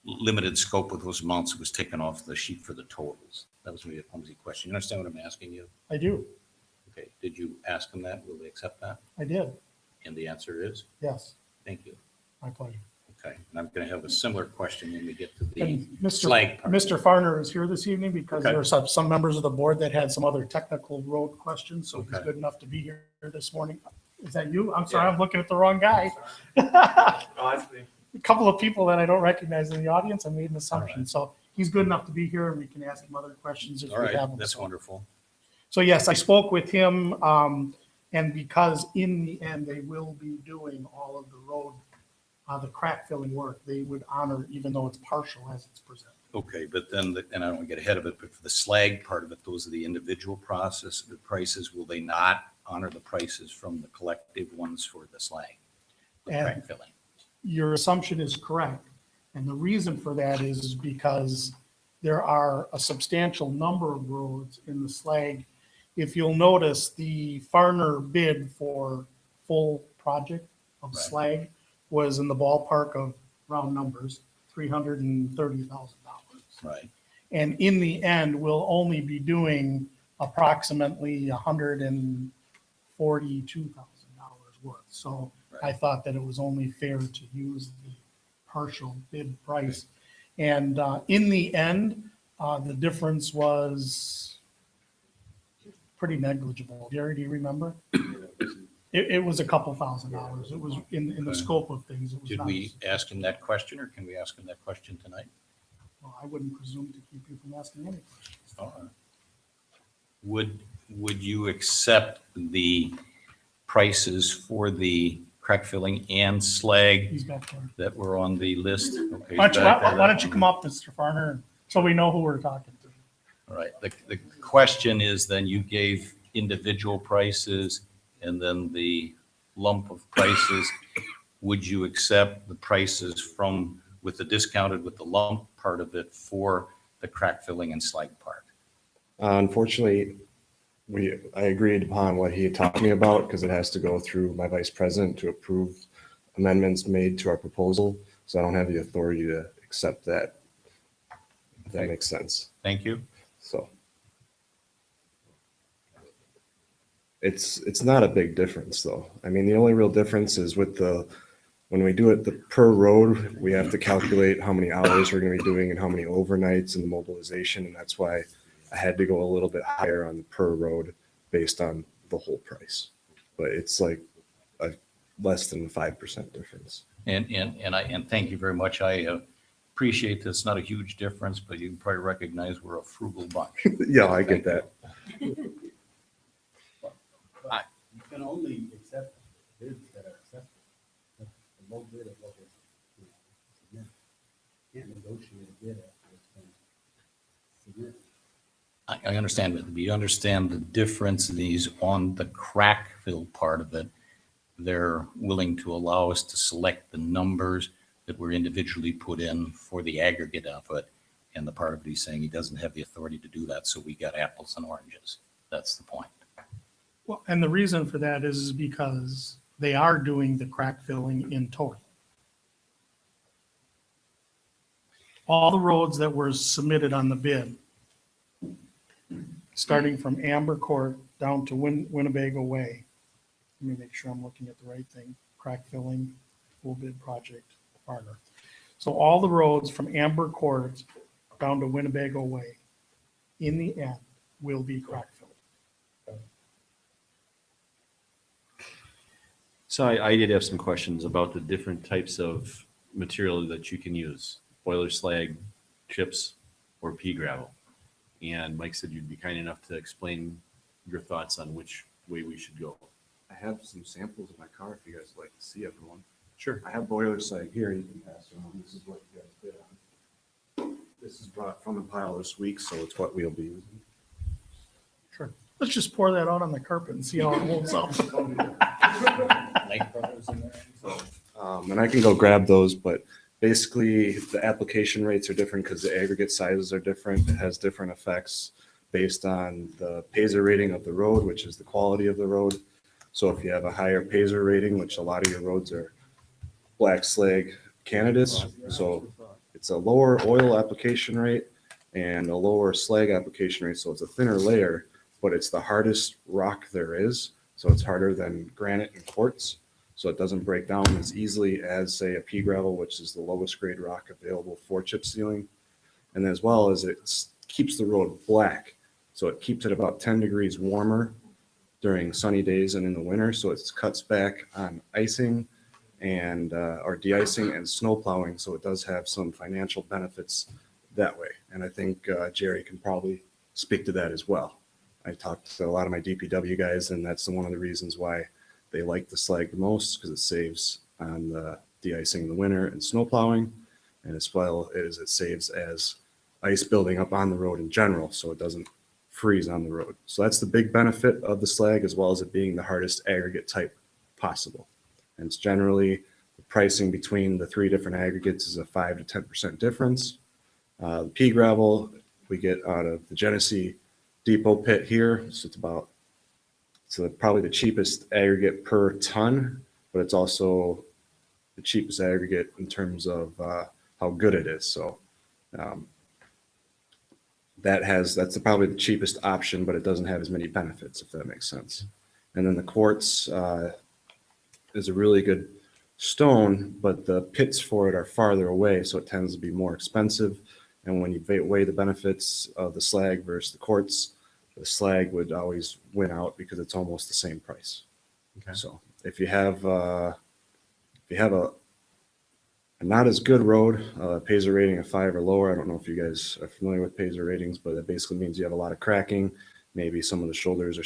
limited scope with those amounts that was taken off the sheet for the totals? That was maybe a clumsy question. You understand what I'm asking you? I do. Okay, did you ask them that? Will they accept that? I did. And the answer is, Yes, thank you. my pleasure. Okay, and I'm going to have a similar question when we get to the And slag part. Mr. Farner is here this evening because Okay. there are some members of the board that had some other technical road questions, so he's Okay. good enough to be here this morning. Is that you? I'm sorry, I'm looking at the wrong guy. A couple of people that I don't recognize in the audience, I made an assumption, so he's good enough to be here and we can ask him other questions if All we have right, them. that's So- wonderful. So yes, I spoke with him, and because in the end, they will be doing all of the road, the crack filling work, they would honor, even though it's partial as it's presented. Okay, but then, and I don't want to get ahead of it, but for the slag part of it, those are the individual process, the prices, will they not honor the prices from the collective ones for the slag? The And- crack filling? Your assumption is correct. And the reason for that is because there are a substantial number of roads in the slag. If you'll notice, the Farner bid for full project of Right. slag was in the ballpark of, round numbers, $330,000. Right, And in the end, we'll only be doing approximately $142,000 worth. So I Right. thought that it was only fair to use the partial bid price. And in the end, the difference was pretty negligible. Jerry, do you remember? It was a couple $1,000s. It was in the Okay. scope of things. It was did not, we ask him that question, or can we ask him that question tonight? well, I wouldn't presume to keep you from asking any questions. All right. Would you accept the prices for the crack filling and slag He's back there. that were on the list? Okay, Why don't you, back there. why don't you come up, Mr. Farner, so we know who we're talking to? All right, the question is then you gave individual prices and then the lump of prices. Would you accept the prices from, with the discounted, with the lump part of it for the crack filling and slag part? Unfortunately, I agreed upon what he had talked to me about because it has to go through my vice president to approve amendments made to our proposal. So I don't have the authority to accept that if that Okay. makes sense. Thank you. So it's not a big difference though. I mean, the only real difference is when we do it per road, we have to calculate how many hours we're going to be doing and how many overnights and the mobilization. And that's why I had to go a little bit higher on the per road based on the whole price. But it's like a less than 5% difference. And thank you very much. I appreciate this. Not a huge difference, but you can probably recognize we're a frugal bunch. Yeah, I get that. You can only accept bids that are acceptable. The low bid of what is submitted. Can't negotiate a bid after it's been submitted. I understand, but you understand the difference in these on the crack fill part of it. They're willing to allow us to select the numbers that were individually put in for the aggregate of it. And the part of it he's saying he doesn't have the authority to do that, so we got apples and oranges. That's the point. Well, and the reason for that is because they are doing the crack filling in total. All the roads that were submitted on the bid, starting from Amber Court down to Winnebago Way. Let me make sure I'm looking at the right thing. Crack filling, full bid project, partner. So all the roads from Amber Court down to Winnebago Way, in the end, will be crack filled. So I did have some questions about the different types of material that you can use, boiler slag, chips, or pea gravel. And Mike said you'd be kind enough to explain your thoughts on which way we should go. I have some samples in my car if you guys would like to see everyone. Sure. I have boiler slag here. You can pass around. This is what you guys bid on. This is brought from the pile this week, so it's what we'll be using. Sure. Let's just pour that out on the carpet and see how it holds up. And I can go grab those, but basically the application rates are different because the aggregate sizes are different. It has different effects based on the Paisley rating of the road, which is the quality of the road. So if you have a higher Paisley rating, which a lot of your roads are black slag candidates, so it's a lower oil application rate and a lower slag application rate. So it's a thinner layer, but it's the hardest rock there is. So it's harder than granite and quartz. So it doesn't break down as easily as, say, a pea gravel, which is the lowest grade rock available for chip sealing. And as well as it keeps the road black. So it keeps it about 10 degrees warmer during sunny days and in the winter. So it cuts back on icing and or de-icing and snow plowing. So it does have some financial benefits that way. And I think Jerry can probably speak to that as well. I talked to a lot of my DPW guys, and that's one of the reasons why they like the slag the most, because it saves on the de-icing in the winter and snow plowing, and as well as it saves as ice building up on the road in general, so it doesn't freeze on the road. So that's the big benefit of the slag, as well as it being the hardest aggregate type possible. And it's generally the pricing between the three different aggregates is a 5 to 10% difference. The pea gravel we get out of the Genesee Depot pit here, so it's probably the cheapest aggregate per ton, but it's also the cheapest aggregate in terms of how good it is. So that's probably the cheapest option, but it doesn't have as many benefits, if that makes sense. And then the quartz is a really good stone, but the pits for it are farther away, so it tends to be more expensive. And when you weigh the benefits of the slag versus the quartz, the slag would always win out because it's almost the same price. Okay. So if you have a not as good road, Paisley rating of 5 or lower, I don't know if you guys are familiar with Paisley ratings, but that basically means you have a lot of cracking. Maybe some of the shoulders are you're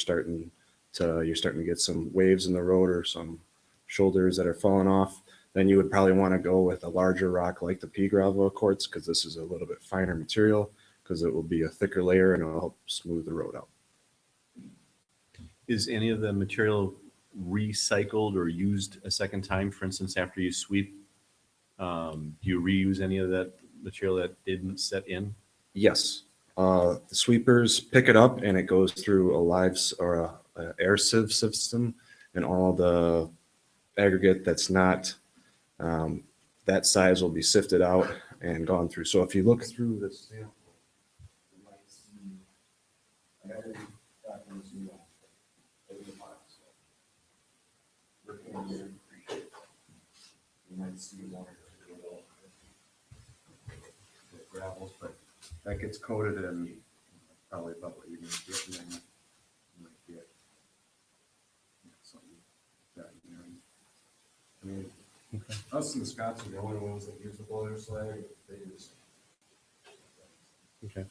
starting to get some waves in the road or some shoulders that are falling off. Then you would probably want to go with a larger rock like the pea gravel quartz, because this is a little bit finer material, because it will be a thicker layer and it'll help smooth the road out. Is any of the material recycled or used a second time? For instance, after you sweep, do you reuse any of that material that didn't set in? Yes. The sweepers pick it up and it goes through a air sieve system, and all the aggregate that's not that size will be sifted out and gone through. So if you look through this sample, You might see one or two little gravels, but that gets coated in probably about what you're gonna get, and then you might get something like that in there. I mean, us and the Scots are the only ones that use the boiler slag. They use. Okay.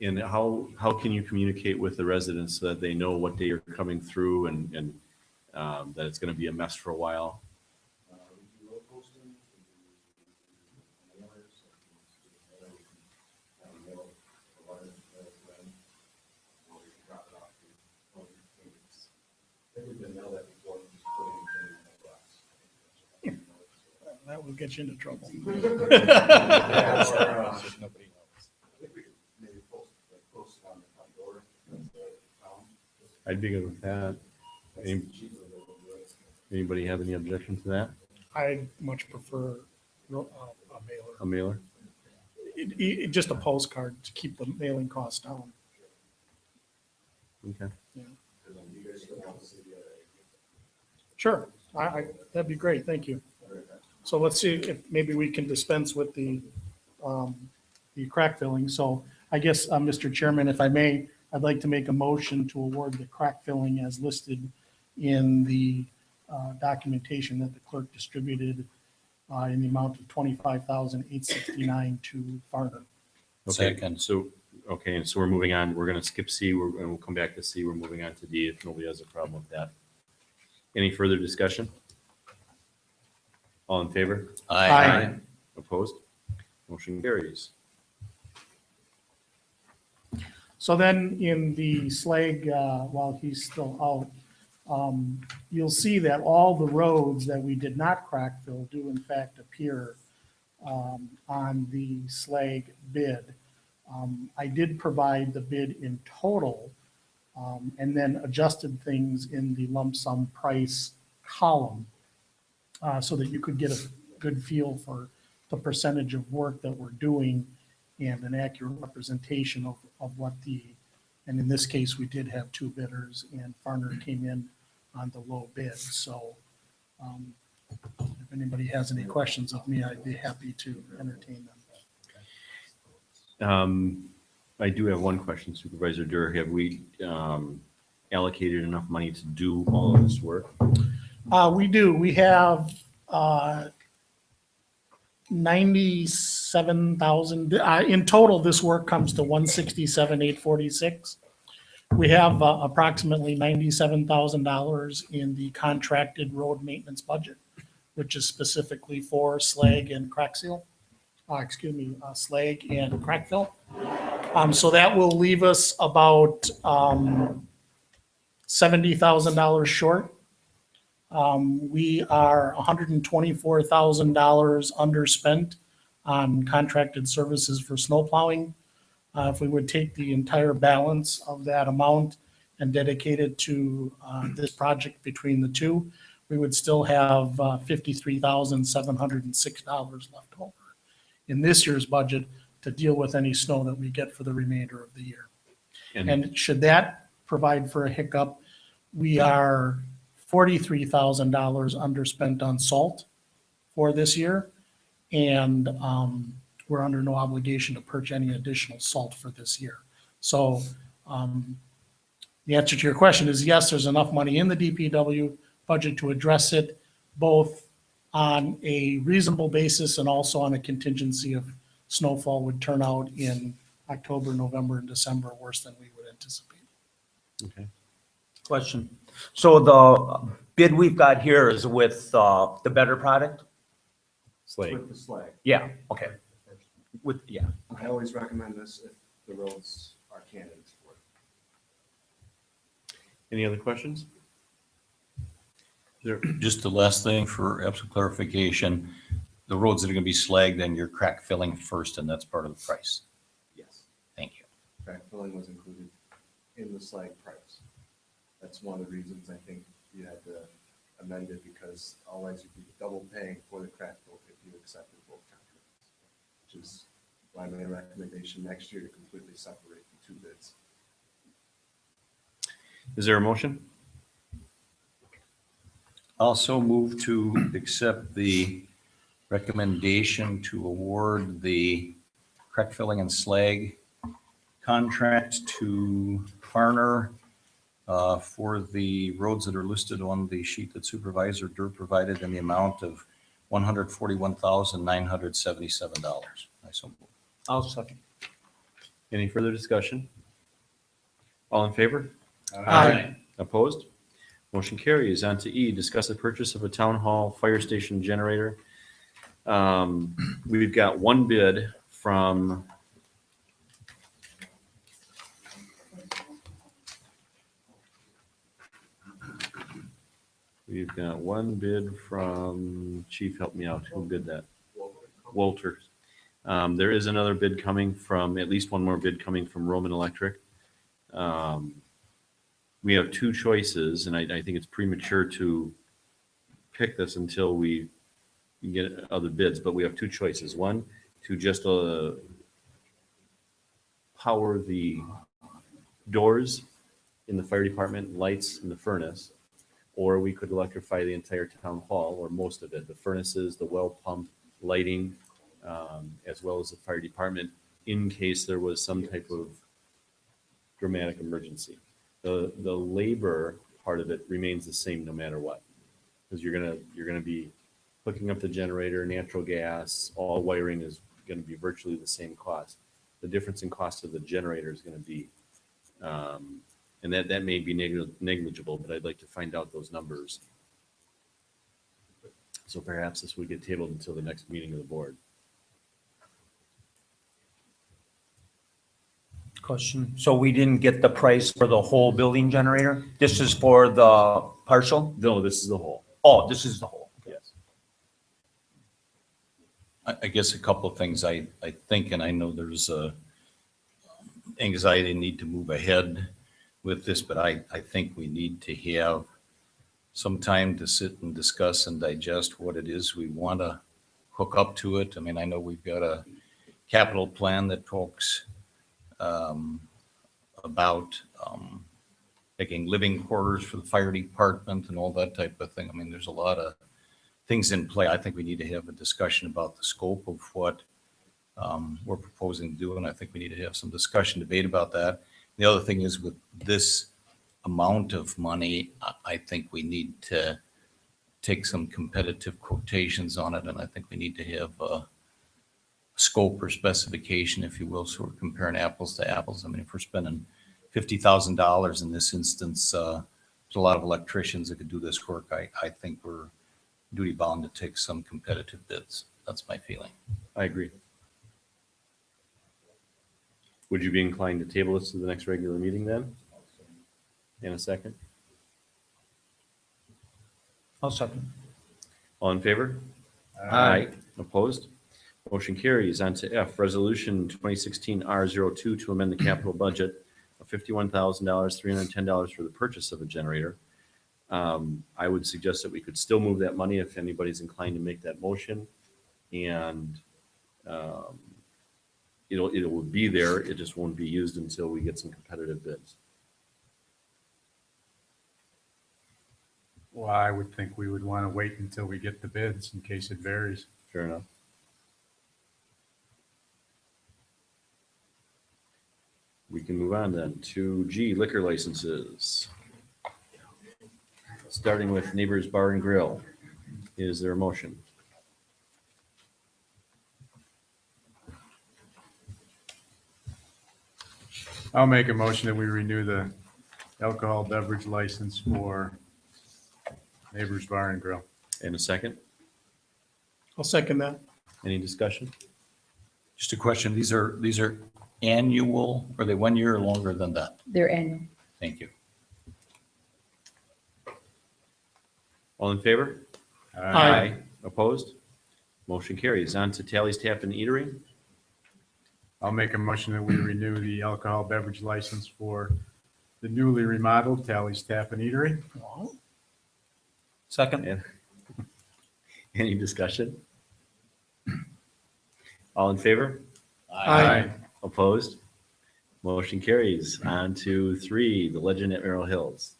And how can you communicate with the residents so that they know what day you're coming through and that it's gonna be a mess for a while? We do road posting, we do mailers, and we mail the water to them, or we can drop it off to other things. I think we've been mailed that before, just putting anything in the box. That will get you into trouble. Yeah, or, I think we could maybe post it on the front door of the town. I'd be good with that. Any- Cheaper than we'll do it. Anybody have any objection to that? I much prefer a mailer. A mailer? Just a postcard to keep the mailing costs down. Okay. Sure, that'd be great, thank you. So let's see if maybe we can dispense with the crack filling. So I guess, Mr. Chairman, if I may, I'd like to make a motion to award the crack filling as listed in the documentation that the clerk distributed in the amount of $25,869 to Farner. Okay, Second. so, okay, and so we're moving on. We're gonna skip C, and we'll come back to C. We're moving on to D if nobody has a problem with that. Any further discussion? All in favor? Aye. Opposed? Motion carries. So then in the slag, while he's still out, you'll see that all the roads that we did not crack fill do in fact appear on the slag bid. I did provide the bid in total and then adjusted things in the lump sum price column so that you could get a good feel for the percentage of work that we're doing and an accurate representation of what and in this case, we did have two bidders and Farner came in on the low bid. So if anybody has any questions of me, I'd be happy to entertain them. I do have one question, Supervisor Durr. Have we allocated enough money to do all of this work? We do. We have 97,000. In total, this work comes to 167,846. We have approximately $97,000 in the contracted road maintenance budget, which is specifically for slag and crack seal. Slag and crack fill. So that will leave us about $70,000 short. We are $124,000 underspent on contracted services for snow plowing. If we would take the entire balance of that amount and dedicate it to this project between the two, we would still have $53,706 left over in this year's budget to deal with any snow that we get for the remainder of the year. And should that provide for a hiccup, we are $43,000 underspent on salt for this year. And we're under no obligation to purchase any additional salt for this year. So the answer to your question is yes, there's enough money in the DPW budget to address it, both on a reasonable basis and also on a contingency of snowfall would turn out in October, November, and December worse than we would anticipate. Okay. Question. So the bid we've got here is with the better product? Slag. With the slag. Yeah, okay. With, yeah. I always recommend this if the roads are candidates for it. Any other questions? There, Just the last thing for absolute clarification, the roads that are gonna be slagged, then you're crack filling first, and that's part of the price. Yes. Thank you. Crack filling was included in the slag price. That's one of the reasons I think you had to amend it, because otherwise you'd be double paying for the crack fill if you accepted both contracts. Which is why I made a recommendation next year to completely separate the two bids. Is there a motion? Also move to accept the recommendation to award the crack filling and slag contract to Farner for the roads that are listed on the sheet that Supervisor Dur provided in the amount of $141,977. I so move. I'll second. Any further discussion? All in favor? Aye. Opposed? Motion carries. On to E, discuss the purchase of a town hall fire station generator. We've got one bid from Chief, help me out. Who bid that? Walter. There is another bid coming from, at least one more bid coming from Roman Electric. We have two choices, and I think it's premature to pick this until we get other bids, but we have two choices. One, to just power the doors in the fire department, lights in the furnace, or we could electrify the entire town hall, or most of it, the furnaces, the well pump, lighting, as well as the fire department, in case there was some type of dramatic emergency. The labor part of it remains the same no matter what, because you're gonna be hooking up the generator, natural gas, all wiring is gonna be virtually the same cost. The difference in cost of the generator is gonna be, and that may be negligible, but I'd like to find out those numbers. So perhaps this would get tabled until the next meeting of the board. Question. So we didn't get the price for the whole building generator? This is for the partial? No, this is the whole. Oh, this is the whole. Yes. I guess a couple of things I think, and I know there's a anxiety need to move ahead with this, but I think we need to have some time to sit and discuss and digest what it is we want to hook up to it. I mean, I know we've got a capital plan that talks about making living quarters for the fire department and all that type of thing. I mean, there's a lot of things in play. I think we need to have a discussion about the scope of what we're proposing to do, and I think we need to have some discussion, debate about that. The other thing is with this amount of money, I think we need to take some competitive quotations on it, and I think we need to have a scope or specification, if you will, so we're comparing apples to apples. I mean, if we're spending $50,000 in this instance, there's a lot of electricians that could do this work. I think we're duty bound to take some competitive bids. That's my feeling. I agree. Would you be inclined to table this to the next regular meeting then? In a second? I'll second. All in favor? Aye. Opposed? Motion carries. On to F, Resolution 2016 R02 to amend the capital budget of $51,000, $310 for the purchase of a generator. I would suggest that we could still move that money if anybody's inclined to make that motion. And it will be there. It just won't be used until we get some competitive bids. Well, I would think we would want to wait until we get the bids in case it varies. Fair enough. We can move on then to G, liquor licenses. Starting with Neighbors Bar and Grill. Is there a motion? I'll make a motion that we renew the alcohol beverage license for Neighbors Bar and Grill. In a second? I'll second that. Any discussion? Just a question. These are annual, are they 1 year or longer than that? They're annual. Thank you. All in favor? Aye. Opposed? Motion carries. On to Tally's Tap and Eatery. I'll make a motion that we renew the alcohol beverage license for the newly remodeled Tally's Tap and Eatery. Second. And any discussion? All in favor? Aye. Opposed? Motion carries. On to 3, the Legend at Merrill Hills.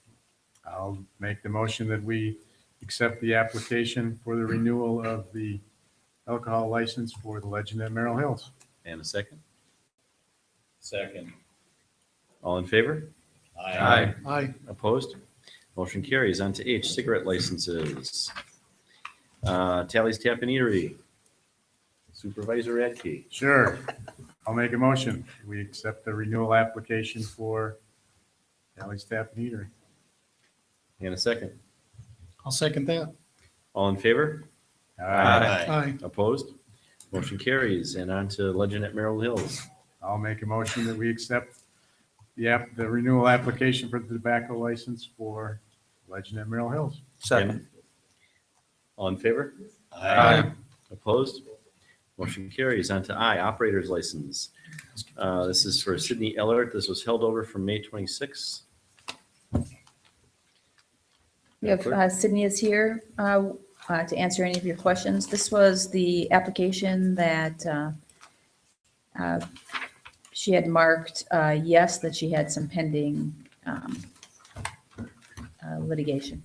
I'll make the motion that we accept the application for the renewal of the alcohol license for the Legend at Merrill Hills. And a second. Second. All in favor? Aye. Aye. Opposed? Motion carries. On to H, cigarette licenses. Tally's Tap and Eatery. Supervisor Radke. Sure. I'll make a motion. We accept the renewal application for Alley's Tap and Eatery. And a second. I'll second that. All in favor? Aye. Opposed? Motion carries. And on to Legend at Merrill Hills. I'll make a motion that we accept the renewal application for the tobacco license for Legend at Merrill Hills. Second. All in favor? Aye. Opposed? Motion carries. On to I, operator's license. This is for Sydney Ellert. This was held over from May 26th. We have Sydney is here to answer any of your questions. This was the application that she had marked yes, that she had some pending litigation.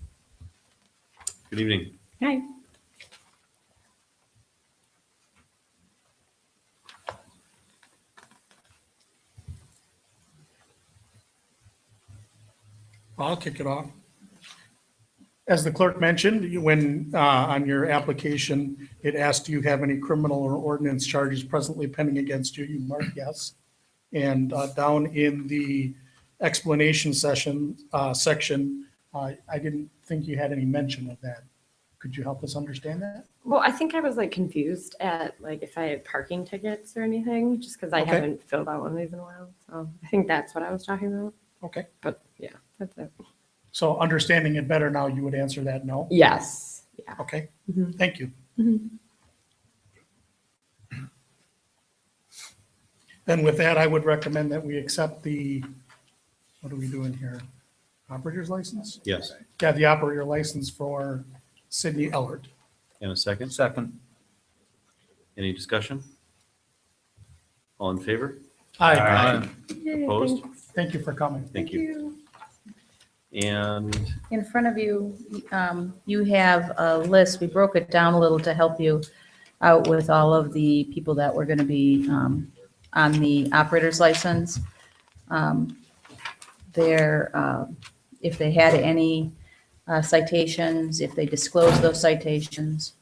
Good evening. Hi. I'll kick it off. As the clerk mentioned, when on your application, it asked, do you have any criminal or ordinance charges presently pending against you? You marked yes. And down in the explanation section, I didn't think you had any mention of that. Could you help us understand that? Well, I think I was like confused at like if I had parking tickets or anything, just because I Okay. haven't filled out one of these in a while. So I think that's what I was talking about. Okay. But yeah, that's it. So understanding it better now, you would answer that no? Yes. Yeah. Okay, Mhm. thank you. Mhm. Then with that, I would recommend that we accept the, what are we doing here? Operator's license? Yes. Yeah, the operator license for Sydney Ellert. And a second. Second. Any discussion? All in favor? Aye. Yay, Opposed? thanks. Thank you for coming. Thank you. And In front of you, you have a list. We broke it down a little to help you out with all of the people that were going to be on the operator's license. If they had any citations, if they disclosed those citations,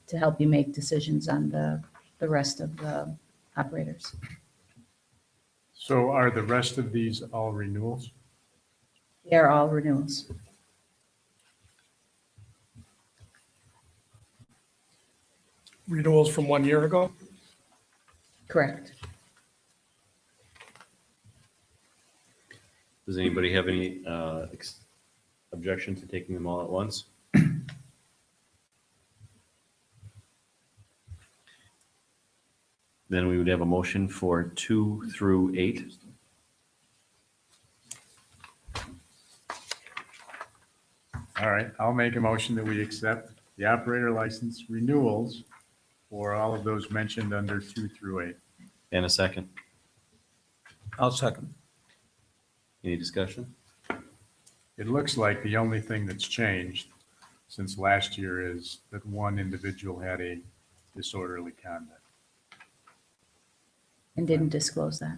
to help you make decisions on the rest of the operators. So are the rest of these all renewals? They are all renewals. Renewals from 1 year ago? Correct. does anybody have any objection to taking them all at once? Then we would have a motion for 2 through 8. All right, I'll make a motion that we accept the operator license renewals for all of those mentioned under 2 through 8. And a second. I'll second. Any discussion? It looks like the only thing that's changed since last year is that one individual had a disorderly conduct. And didn't disclose that.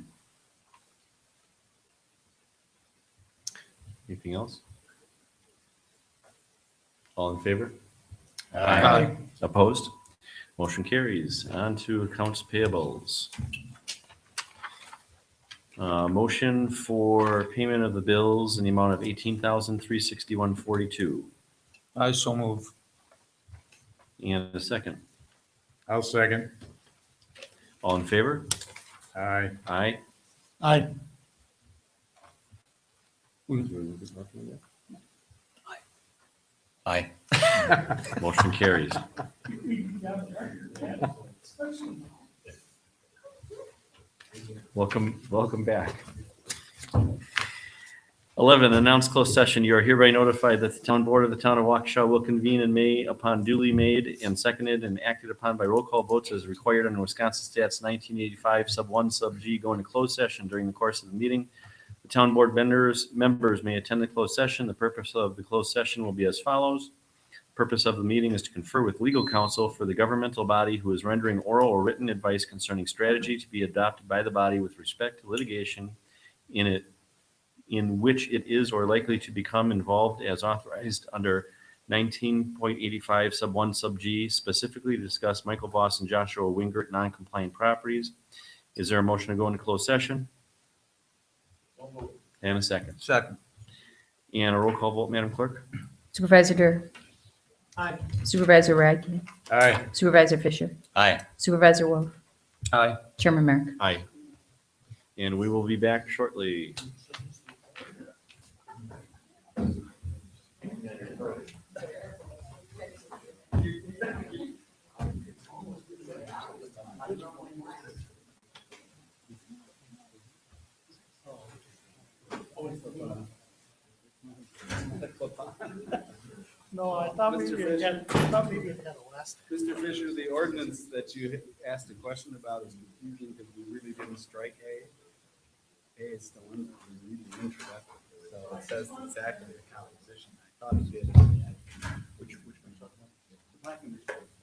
Anything else? All in favor? Aye. Opposed? Motion carries. On to accounts payables. Motion for payment of the bills in the amount of $18,361.42. I so move. And a second. I'll second. All in favor? Aye. Aye. Aye. Aye. Motion carries. Welcome back. 11, announce closed session. You are hereby notified that the town board of the town of Waukesha will convene in May upon duly made and seconded and acted upon by roll call votes as required under Wisconsin Stats 1985 sub 1 sub G. Go into closed session during the course of the meeting. The town board members may attend the closed session. The purpose of the closed session will be as follows. Purpose of the meeting is to confer with legal counsel for the governmental body who is rendering oral or written advice concerning strategy to be adopted by the body with respect to litigation in which it is or likely to become involved as authorized under 19.85 sub 1 sub G, specifically to discuss Michael Voss and Joshua Wingert non-compliant properties. Is there a motion to go into closed session? And a second. Second. And a roll call vote, Madam Clerk? Supervisor Durr. Aye. Supervisor Radke. Aye. Supervisor Fisher. Aye. Supervisor Wolf. Aye. Chairman Merrick. Aye. And we will be back shortly. No, I thought maybe it had, a last. Mr. Fisher, the ordinance that you asked a question about is confusing because we really didn't strike A. A is still in there, we really introduced it, so it says exactly the composition. I thought it did. Which one? The black and white.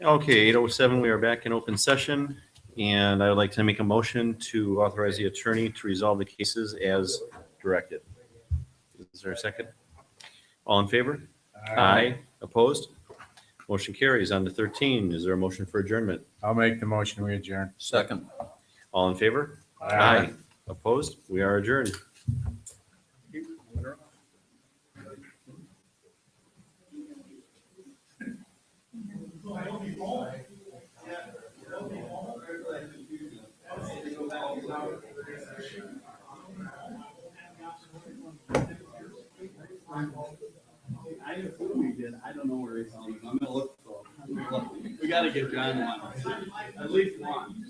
Okay, 8:07, we are back in open session, and I would like to make a motion to authorize the attorney to resolve the cases as directed. Is there a second? All in favor? Aye. Opposed? Motion carries. On to 13. Is there a motion for adjournment? I'll make the motion, we adjourn. Second. All in favor? Opposed? We are adjourned. I assume we did. I don't know where he's on. I'm gonna look for him. We gotta get John one. At least one.